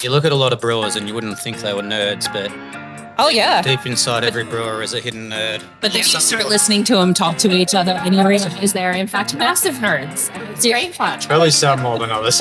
You look at a lot of brewers and you wouldn't think they were nerds, but Oh, yeah. deep inside every brewer is a hidden nerd. But then you start listening to them talk to each other and you realize they're, in fact, massive nerds. And it's great fun. Probably some more than others.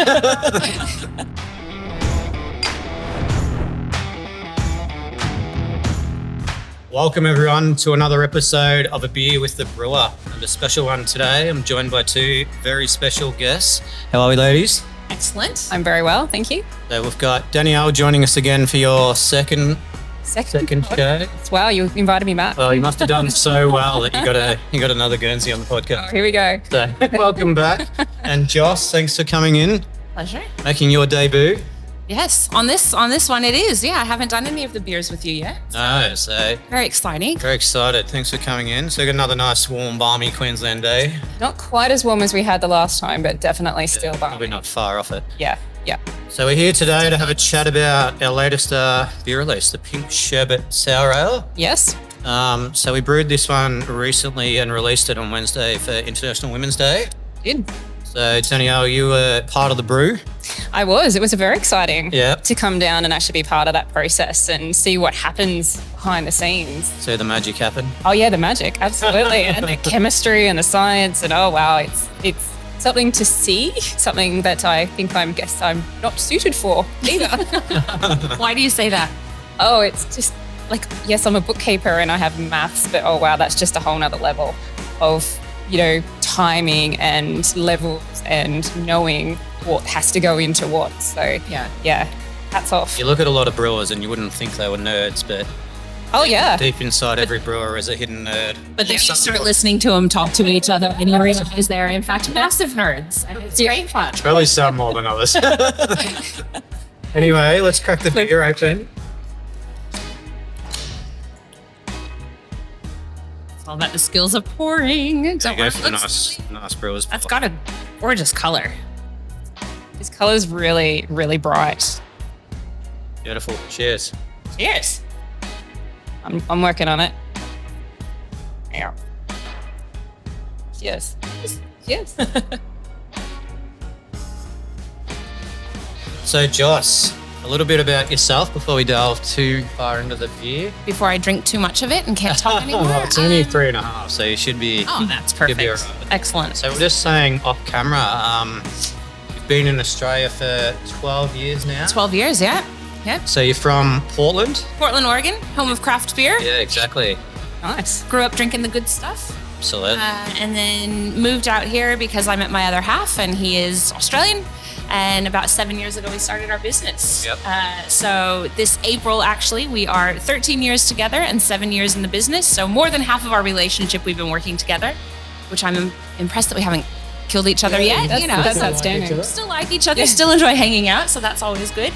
Welcome everyone to another episode of A Beer with the Brewer. And a special one today. I'm joined by two very special guests. How are we, ladies? Excellent. I'm very well, thank you. So we've got Danielle joining us again for your second show. Wow, you invited me back. Well, you must have done so well that you got another Guernsey on the podcast. Oh, here we go. So welcome back. And Joss, thanks for coming in, Pleasure. making your debut. Yes, on this one it is. Yeah, I haven't done any of the beers with you yet. No, so Very exciting. very excited. Thanks for coming in. So we've got another nice, warm, balmy Queensland day. Not quite as warm as we had the last time, but definitely still Probably balmy. not far off it. Yeah. So we're here today to have a chat about our latest beer release, the Pink Sherbet Sour Ale. Yes. So we brewed this one recently and released it on Wednesday for International Women's Day. Did. So Danielle, you were part of the brew. I was. It was very exciting Yeah. to come down and actually be part of that process and see what happens behind the scenes. So the magic happened. Oh yeah, the magic, absolutely, and the chemistry and the science, and oh wow, it's something to see, something that I think I'm not suited for either. Why do you say that? Oh, it's just like, yes, I'm a bookkeeper and I have maths, but oh wow, that's just a whole nother level of, timing and levels and knowing what has to go into what. So yeah, hats off. You look at a lot of brewers and you wouldn't think they were nerds, but Oh yeah. deep inside every brewer is a hidden nerd. But then you start listening to them talk to each other and you realize they're, in fact, massive nerds. And it's great fun. Probably some more than others. Anyway, let's crack the beer open. It's all about the skills of pouring. There you Don't go worry. for the nice brewers. That's got a gorgeous color. This color's really, really bright. Beautiful. Cheers. Cheers. I'm working on it. Yeah. Yes. Yes. So Joss, a little bit about yourself before we delve too far into the beer. Before I drink too much of it and can't talk anymore. Well, it's only 3.5, so you should be. Oh, that's Should be perfect. all right. Excellent. So we're just saying off camera, you've been in Australia for 12 years now. 12 years, yeah. So you're from Portland? Portland, Oregon, home of craft beer. Yeah, exactly. Nice. Grew up drinking the good stuff. Absolutely. And then moved out here because I met my other half and he is Australian. And about 7 years ago, we started our business. Yep. So this April, actually, we are 13 years together and 7 years in the business. So more than half of our relationship, we've been working together, which I'm impressed that we haven't killed each other yet. That's outstanding. Still like each other, still enjoy hanging out. So that's always good.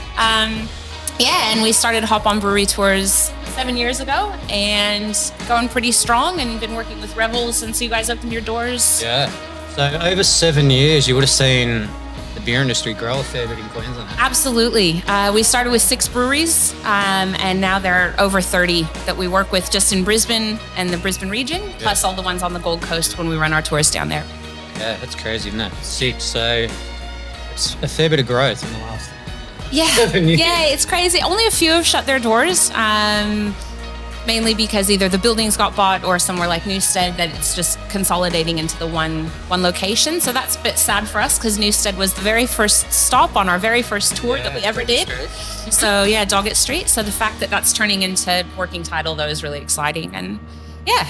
And we started Hop On Brewery Tours 7 years ago and going pretty strong and been working with Revel since you guys opened your doors. Yeah. So over 7 years, you would have seen the beer industry grow a fair bit in Queensland. Absolutely. We started with 6 breweries and now there are over 30 that we work with just in Brisbane and the Brisbane region, plus all the ones on the Gold Coast when we run our tours down there. Yeah, that's crazy, isn't it? 6. So it's a fair bit of growth in the last. Yeah, it's crazy. Only a few have shut their doors, mainly because either the buildings got bought or somewhere like Newstead that it's just consolidating into the one location. So that's a bit sad for us because Newstead was the very first stop on our very first tour that we ever did. So yeah, Doggett Street. So the fact that that's turning into working title though is really exciting. And yeah.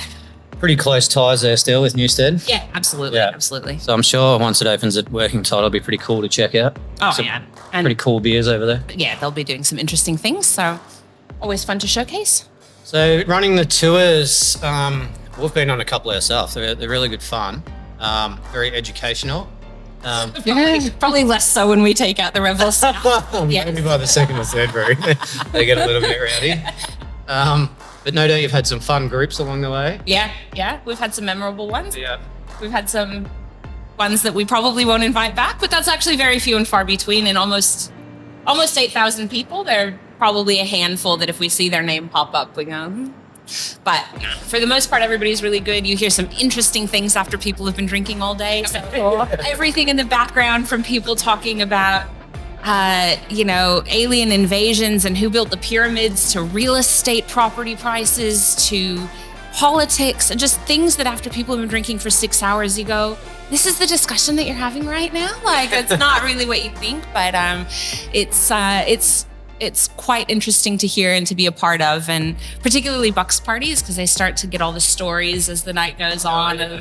Pretty close ties there still with Newstead. Yeah, absolutely. Yeah. Absolutely. So I'm sure once it opens at working title, it'll be pretty cool to check out. Oh, Some yeah. And pretty cool beers over there. yeah, they'll be doing some interesting things. So always fun to showcase. So running the tours, we've been on a couple ourselves. They're really good fun, very educational. Probably less so when we take out the Revel stuff. Yeah. Maybe by the second or third brew. They get a little bit rowdy. But no doubt you've had some fun groups along the way. Yeah. We've had some memorable ones. Yeah. We've had some ones that we probably won't invite back, but that's actually very few and far between. And almost 8,000 people, there are probably a handful that if we see their name pop up, we go. But for the most part, everybody's really good. You hear some interesting things after people have been drinking all day. So everything in the background from people talking about alien invasions and who built the pyramids, to real estate property prices, to politics, and just things that after people have been drinking for 6 hours, you go, this is the discussion that you're having right now? Like, it's not really what you think, but it's quite interesting to hear and to be a part of, and particularly Bucks parties, because they start to get all the stories as the night goes on of,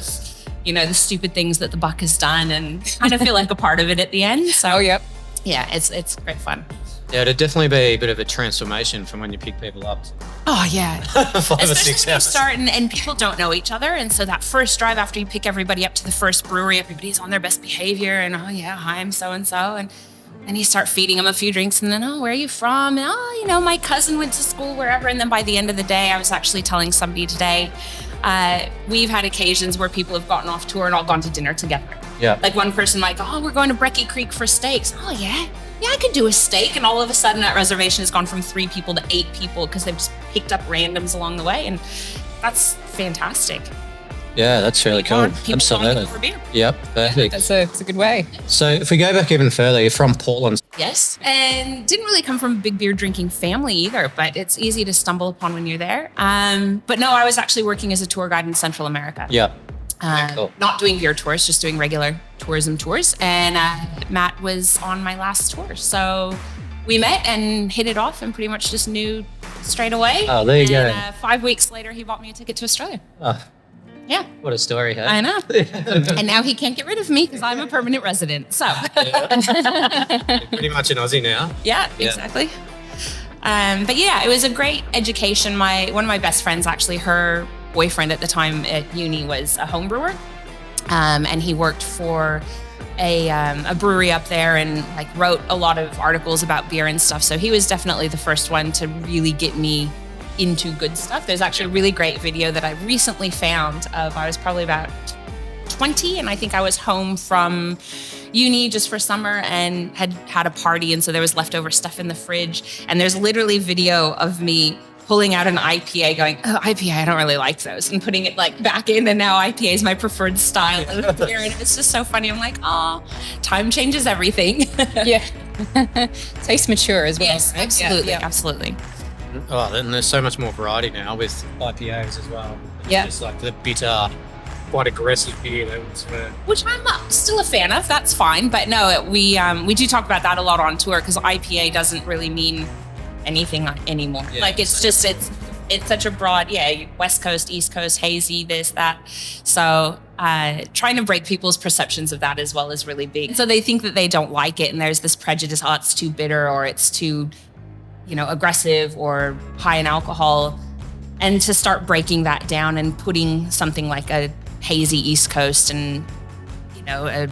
the stupid things that the Buck has done, and kind of feel like a part of it at the end. So, yep. Yeah, it's great fun. Yeah, it'd definitely be a bit of a transformation from when you pick people up. Oh, yeah. 5 or 6 Especially when you hours. start and people don't know each other. And so that first drive after you pick everybody up to the first brewery, everybody's on their best behavior. And, oh, yeah, hi, I'm so-and-so. And then you start feeding them a few drinks. And then, oh, where are you from? And, oh, my cousin went to school wherever. And then by the end of the day, I was actually telling somebody today, we've had occasions where people have gotten off tour and all gone to dinner together. Yeah. Like one person might go, oh, we're going to Brecky Creek for steaks. Oh, yeah. Yeah, I could do a steak. And all of a sudden that reservation has gone from 3 people to 8 people because they've just picked up randoms along the way. And that's fantastic. Yeah, that's really cool. People Absolutely. for beer. Yep, perfect. It's a good way. So if we go back even further, you're from Portland. Yes. And didn't really come from a big beer drinking family either, but it's easy to stumble upon when you're there. But no, I was actually working as a tour guide in Central America. Yeah. Cool. Not doing beer tours, just doing regular tourism tours. And Matt was on my last tour. So we met and hit it off and pretty much just knew straight away. Oh, there you go. 5 weeks later, he bought me a ticket to Australia. Oh, Yeah. what a story, hey? I know. And now he can't get rid of me because I'm a permanent resident. So, You're pretty much an Aussie now. yeah, exactly. But yeah, it was a great education. One of my best friends, actually, her boyfriend at the time at uni was a home brewer. And he worked for a brewery up there and wrote a lot of articles about beer and stuff. So he was definitely the first one to really get me into good stuff. There's actually a really great video that I recently found of, I was probably about 20 and I think I was home from uni just for summer and had a party, and so there was leftover stuff in the fridge, and there's literally video of me pulling out an IPA going, oh, IPA, I don't really like those, and putting it back in, and now IPA is my preferred style of beer, and it's just so funny. I'm like, oh, time changes everything. Yeah. Tastes mature as well. Yes, right? absolutely, Yeah. absolutely. Oh, and there's so much more variety now with IPAs as well. Yeah. It's like the bitter, quite aggressive beer. Which I'm still a fan of. That's fine, but no, we do talk about that a lot on tour because IPA doesn't really mean anything anymore. Yeah, it's just it's such a broad, West Coast, East Coast, hazy, this, that. So trying to break people's perceptions of that as well is really big. So they think that they don't like it, and there's this prejudice, oh, it's too bitter or it's too, aggressive or high in alcohol. And to start breaking that down and putting something like a hazy East Coast and, a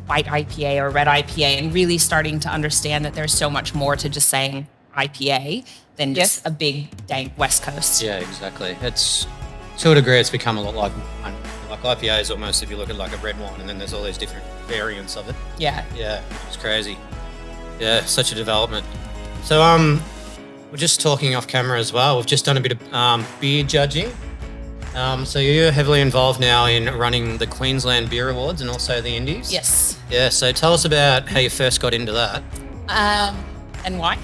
white IPA or red IPA, and really starting to understand that there's so much more to just saying IPA than just a big dank West Coast. Yeah, exactly. It's, to a degree, it's become a lot like IPAs almost, if you look at like a red wine, and then there's all these different variants of it. Yeah. Yeah, it's crazy. Yeah, such a development. So we're just talking off camera as well. We've just done a bit of beer judging. So you're heavily involved now in running the Queensland Beer Awards and also the Indies. Yes. Yeah, so tell us about how you first got into that. And why?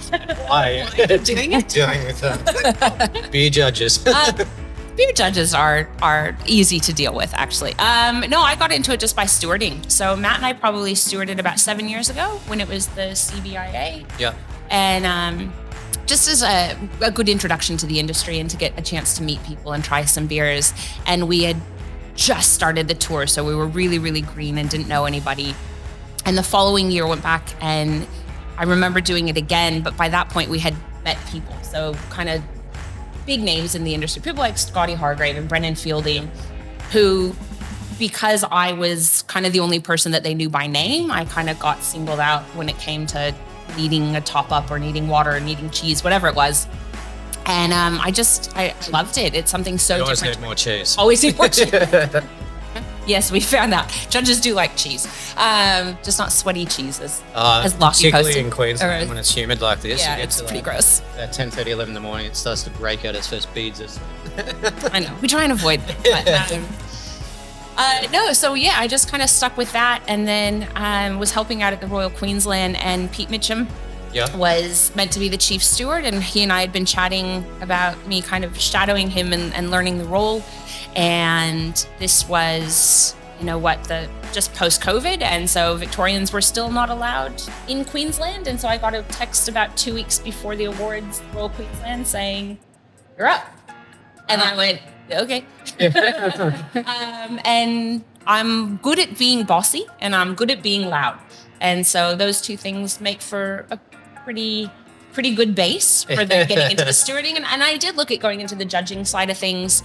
Why? Doing it? Doing with beer judges. Beer judges are easy to deal with, actually. No, I got into it just by stewarding. So Matt and I probably stewarded about 7 years ago when it was the CBIA. Yeah. And just as a good introduction to the industry and to get a chance to meet people and try some beers. And we had just started the tour, so we were really, really green and didn't know anybody. And the following year went back, and I remember doing it again, but by that point we had met people. So kind of big names in the industry, people like Scotty Hargrave and Brennan Fielding, who, because I was kind of the only person that they knew by name, I kind of got singled out when it came to needing a top up or needing water or needing cheese, whatever it was. And I loved it. It's something so You always different. need more cheese. Always need more cheese. Yes, we found that. Judges do like cheese. Just not sweaty cheese as Lockie particularly posted. in Queensland when it's humid like this. Yeah, you get it's to pretty gross. At 10:30, 11 in the morning, it starts to break out its first beads. I know. We try and avoid it. But, No, so yeah, I just kind of stuck with that, and then was helping out at the Royal Queensland, and Pete Mitchum Yeah. was meant to be the chief steward, and he and I had been chatting about me kind of shadowing him and learning the role. And this was, just post-COVID, and so Victorians were still not allowed in Queensland, and so I got a text about 2 weeks before the awards, Royal Queensland, saying, "You're up," and I went, "Okay." And I'm good at being bossy, and I'm good at being loud, and so those two things make for a pretty good base for the getting into the stewarding. And I did look at going into the judging side of things,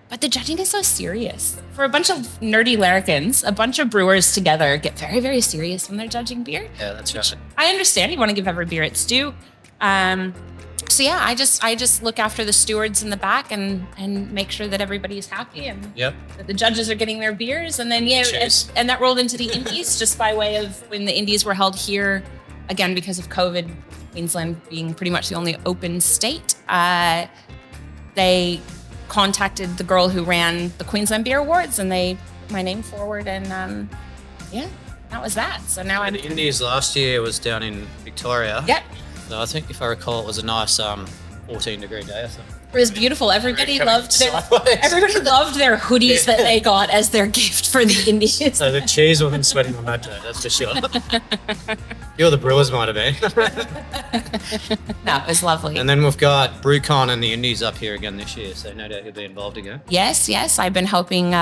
but the judging is so serious. For a bunch of nerdy larrikins, a bunch of brewers together get very, very serious when they're judging beer. Yeah, that's right. I understand you want to give every beer its due. So yeah, I just look after the stewards in the back and make sure that everybody's happy and Yep. that the judges are getting their beers. And then Cheers. and that rolled into the Indies just by way of when the Indies were held here, again because of COVID, Queensland being pretty much the only open state. They contacted the girl who ran the Queensland Beer Awards, and they put my name forward, and that was that. So now I'm The Indies last year was down in Victoria. yeah. So I think if I recall, it was a nice 14-degree day or something. It was beautiful. Everybody Coming loved sideways. their hoodies that they got as their gift for the Indies. So the cheese wasn't sweating on that day, that's for sure. You or the Brewers might have been. No, it was lovely. And then we've got BrewCon and the Indies up here again this year, so no doubt you'll be involved again. Yes. I've been helping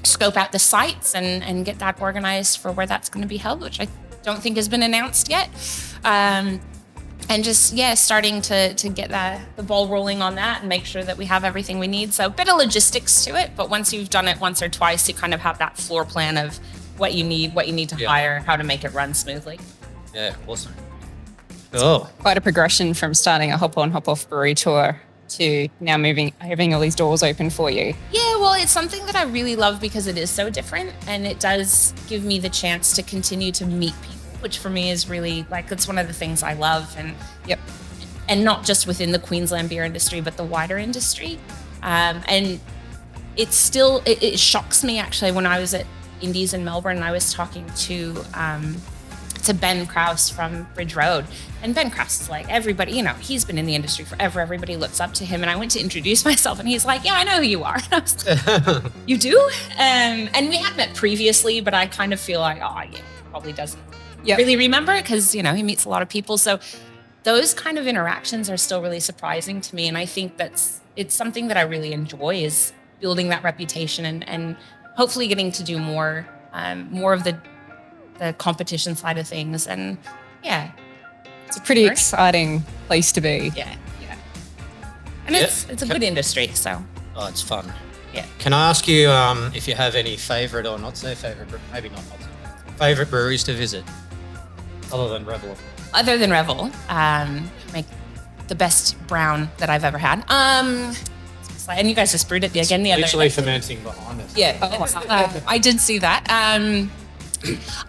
scope out the sites and get that organized for where that's going to be held, which I don't think has been announced yet. And just, starting to get the ball rolling on that and make sure that we have everything we need. So a bit of logistics to it, but once you've done it once or twice, you kind of have that floor plan of what you need to hire, how to make it run smoothly. Yeah, awesome. Oh, Quite a progression from starting a hop on, hop off brewery tour to now having all these doors open for you. Yeah, well, it's something that I really love because it is so different, and it does give me the chance to continue to meet people, which for me is really it's one of the things I love. And Yep. and not just within the Queensland beer industry, but the wider industry. And it's still, it shocks me actually when I was at Indies in Melbourne and I was talking to Ben Krause from Bridge Road. And Ben Krause is like, everybody, he's been in the industry forever. Everybody looks up to him. And I went to introduce myself and he's like, yeah, I know who you are. And I was like, you do? And we had met previously, but I kind of feel like, probably doesn't really remember because, he meets a lot of people. So those kind of interactions are still really surprising to me. And I think it's something that I really enjoy is building that reputation and hopefully getting to do more of the competition side of things. And It's a pretty exciting place to be. yeah. And it's a good industry, so. oh, it's fun. Yeah. Can I ask you if you have any favourite or not so favourite, maybe not so favourite breweries to visit, other than Revel? Other than Revel, make the best brown that I've ever had. And you guys just brewed it again the other Literally day. fermenting behind us. Yeah, I did see that.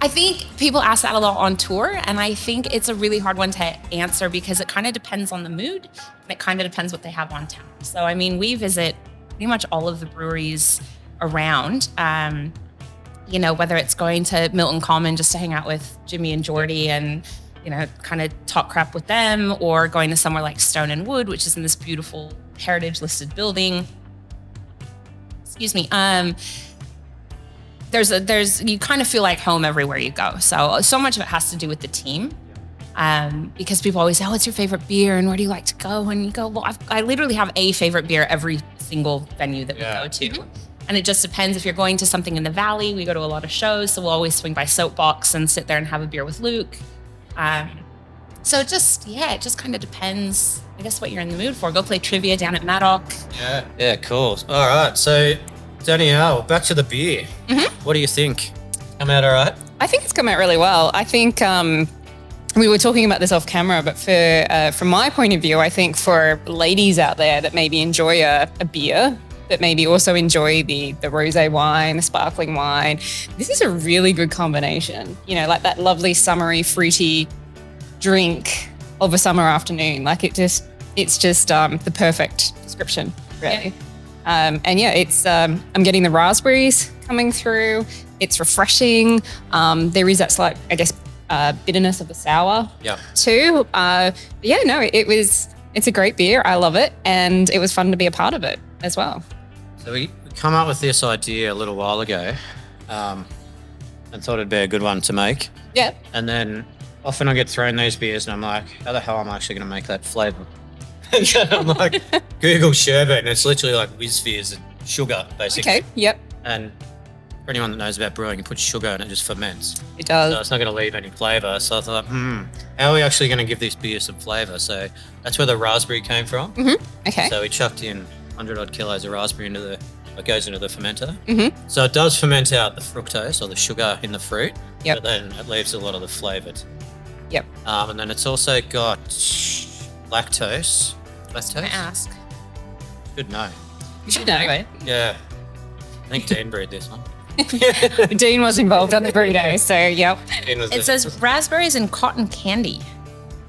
I think people ask that a lot on tour, and I think it's a really hard one to answer because it kind of depends on the mood, and it kind of depends what they have on tap. So, I mean, we visit pretty much all of the breweries around, whether it's going to Milton Common just to hang out with Jimmy and Jordy and, kind of talk crap with them, or going to somewhere like Stone and Wood, which is in this beautiful heritage-listed building. Excuse me. There's you kind of feel like home everywhere you go. So much of it has to do with the team. Because people always say, what's your favorite beer and where do you like to go? And you go, well, I literally have a favorite beer every single venue that we go to. And it just depends. If you're going to something in the Valley, we go to a lot of shows. So we'll always swing by Soapbox and sit there and have a beer with Luke. So it just kind of depends, I guess, what you're in the mood for. Go play trivia down at Maddock. Yeah, cool. All right, so Danielle, back to the beer. Mm-hmm. What do you think? Come out all right? I think it's come out really well. I think we were talking about this off camera, but from my point of view, I think for ladies out there that maybe enjoy a beer, that maybe also enjoy the rosé wine, the sparkling wine, this is a really good combination. Like that lovely summery, fruity drink of a summer afternoon. Like it's just the perfect description, really. And yeah, it's I'm getting the raspberries coming through. It's refreshing. There is that slight, I guess, bitterness of the sour Yeah. too. Yeah, no, it's a great beer. I love it, and it was fun to be a part of it as well. So we come up with this idea a little while ago, and thought it'd be a good one to make. Yeah. And then often I get thrown these beers and I'm like, how the hell am I actually going to make that flavour? And then I'm like, Google sherbet, and it's literally like whiz-fizz and sugar, basically. Okay. Yep. And for anyone that knows about brewing, you put sugar and it just ferments. It does. So it's not going to leave any flavour. So I thought, how are we actually going to give this beer some flavour? So that's where the raspberry came from. Okay. So we chucked in 100 odd kilos of raspberry into it goes into the fermenter. Mm-hmm. So it does ferment out the fructose or the sugar in the fruit, Yep. but then it leaves a lot of the flavoured. Yep. And then it's also got lactose. Can I ask? Good no. You should know. Anyway. Yeah. I think Dean brewed this one. Dean was involved on the brew day, so yep. Dean was It says raspberries and cotton candy.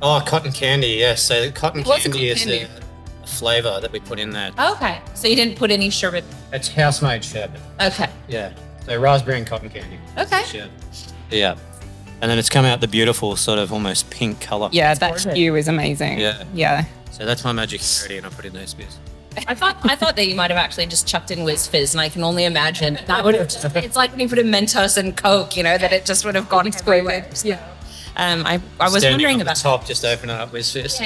Oh, cotton candy, yes. So cotton What's candy cotton is candy? the flavour that we put in there. Okay. So you didn't put any sherbet. It's house-made sherbet. Okay. Yeah. So raspberry and cotton candy. Okay. Sherbet. Yeah. And then it's come out the beautiful sort of almost pink colour. Yeah, that gorgeous. hue is amazing. Yeah. Yeah. So that's my magic ingredient I put in these beers. I thought that you might have actually just chucked in whiz fizz, and I can only imagine that would have. It's like when you put in Mentos and Coke, that it just would have gone everywhere. Yeah. I was Standing wondering on about the top, just open it up with fist.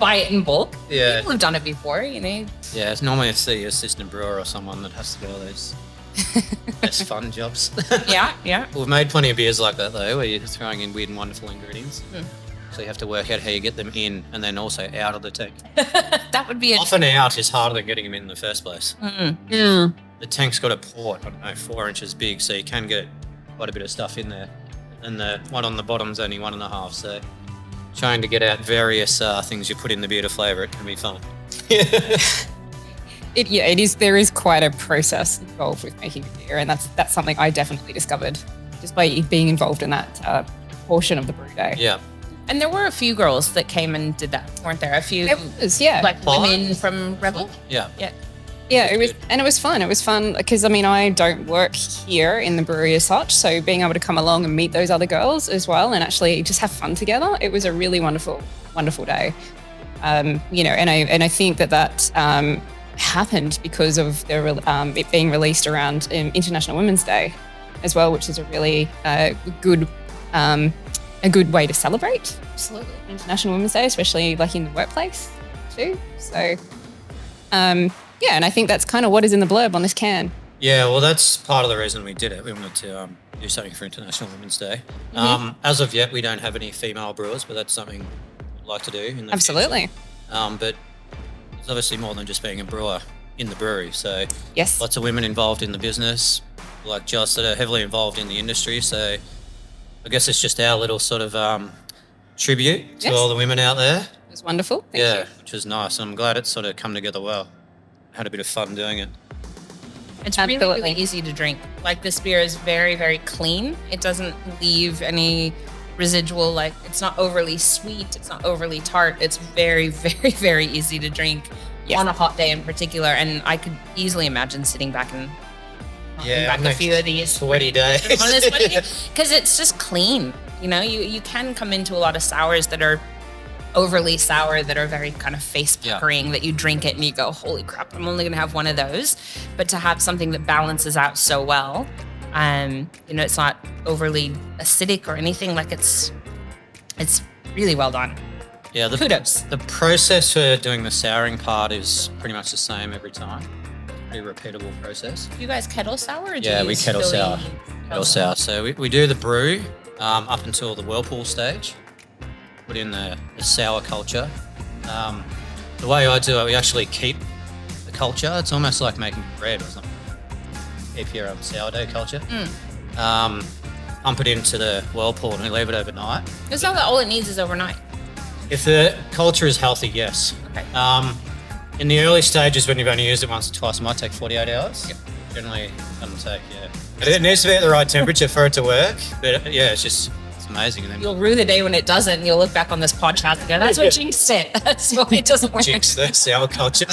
buy it in bulk. Yeah. People have done it before, Yeah, it's normally it's the assistant brewer or someone that has to do all those less fun jobs. Yeah. We've made plenty of beers like that though, where you're throwing in weird and wonderful ingredients. So you have to work out how you get them in and then also out of the tank. That would be a Often out is harder than getting them in the first place. Mm. The tank's got a port, I don't know, 4 inches big, so you can get quite a bit of stuff in there. And the one on the bottom's only 1.5, so trying to get out various things you put in the beer to flavour it can be fun. It is. There is quite a process involved with making a beer, and that's something I definitely discovered just by being involved in that portion of the brew day. Yeah. And there were a few girls that came and did that, weren't there? A few It was, yeah. like women from Revel. Yeah. Yeah. Yeah, it was, and it was fun. It was fun because I don't work here in the brewery as such, so being able to come along and meet those other girls as well, and actually just have fun together, it was a really wonderful, wonderful day. And I think that happened because of it being released around International Women's Day as well, which is a really good way to celebrate Absolutely. International Women's Day, especially like in the workplace too. So. Yeah, and I think that's kind of what is in the blurb on this can. Yeah, well, that's part of the reason we did it. We wanted to do something for International Women's Day. As of yet, we don't have any female brewers, but that's something we'd like to do in the Absolutely. future. But it's obviously more than just being a brewer in the brewery. So Yes. lots of women involved in the business, like Joss, that are heavily involved in the industry. So I guess it's just our little sort of tribute to Yes. all the women out there. It was wonderful. Thank you. Which is nice. I'm glad it's sort of come together well. Had a bit of fun doing it. It's Absolutely. really, really easy to drink. Like this beer is very, very clean. It doesn't leave any residual, like it's not overly sweet. It's not overly tart. It's very, very, very easy to drink Yes. on a hot day in particular. And I could easily imagine sitting back and back a few of these. Sweaty day. Because it's just clean. You can come into a lot of sours that are overly sour, that are very kind of face puckering, that you drink it and you go, holy crap, I'm only gonna have one of those. But to have something that balances out so well, it's not overly acidic or anything, like it's really well done. Yeah, Kudos. The process for doing the souring part is pretty much the same every time. Pretty repeatable process. You guys kettle sour? Or do Yeah, you we use kettle Philly sour. Kettle sour. So we do the brew up until the whirlpool stage. Put in the sour culture. The way I do it, we actually keep the culture. It's almost like making bread or something. Keep your sourdough culture. Pump it into the whirlpool and we leave it overnight. It's not that all it needs is overnight. If the culture is healthy, yes. Okay. In the early stages, when you've only used it once or twice, it might take 48 hours. Yep. Generally, doesn't take, But it needs to be at the right temperature for it to work. But it's amazing. And then You'll rue the day when it doesn't, and you'll look back on this podcast and go, that's what jinxed it. That's why it doesn't work. jinx the sour culture.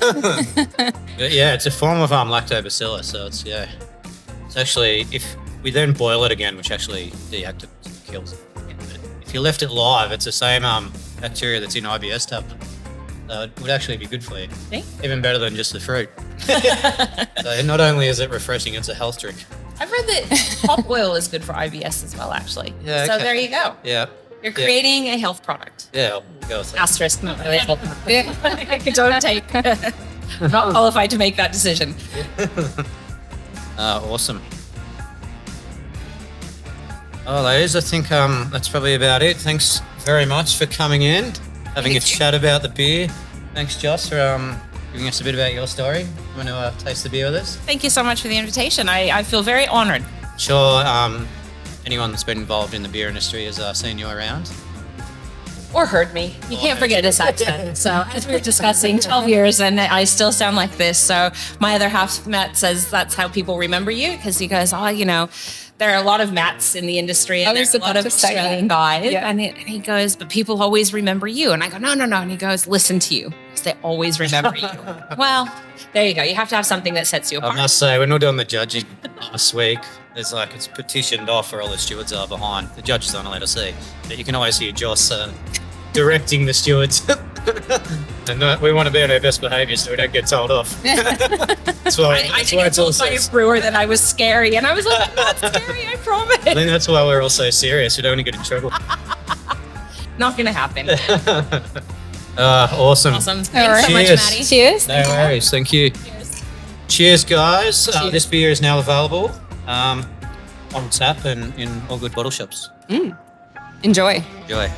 But yeah, it's a form of lactobacillus. So it's actually, if we then boil it again, which actually deactivates and kills it. But if you left it live, it's the same bacteria that's in IBS tablet. So it would actually be good for you. See? Even better than just the fruit. So not only is it refreshing, it's a health drink. I've read that hop oil is good for IBS as well, actually. Yeah, So okay. there you go. Yeah. You're creating a health product. Yeah, I'll go with that. Asterisk, not really a health product. Don't take. I'm not qualified to make that decision. Awesome. Oh, ladies, I think that's probably about it. Thanks very much for coming in, having a chat about the beer. Thanks, Joss, for giving us a bit about your story. You want to taste the beer with us? Thank you so much for the invitation. I feel very honored. Sure. Anyone that's been involved in the beer industry has seen you around. Or heard me. You can't forget his accent. So as we were discussing, 12 years and I still sound like this. So my other half, Matt, says that's how people remember you because he goes, oh, you know, there are a lot of Matts in the industry and there's a lot of Australian guys. Yeah. And he goes, but people always remember you. And I go, no. And he goes, listen to you because they always remember you. Well, there you go. You have to have something that sets you I apart. must say, when we're doing the judging last week, it's petitioned off where all the stewards are behind. The judges aren't allowed to see. But you can always hear Joss directing the stewards. And we want to be on our best behaviour so we don't get told off. That's why, I that's why it's all told my so, brewer that I was scary. And I was like, I'm not scary, I promise. I think that's why we're all so serious. We don't want to get in trouble. Not going to happen. Awesome. Awesome. Thanks All right. so much, Cheers. Matty. Cheers. No worries. Thank you. Cheers, guys. This beer is now available on tap and in all good bottle shops. Enjoy. Enjoy.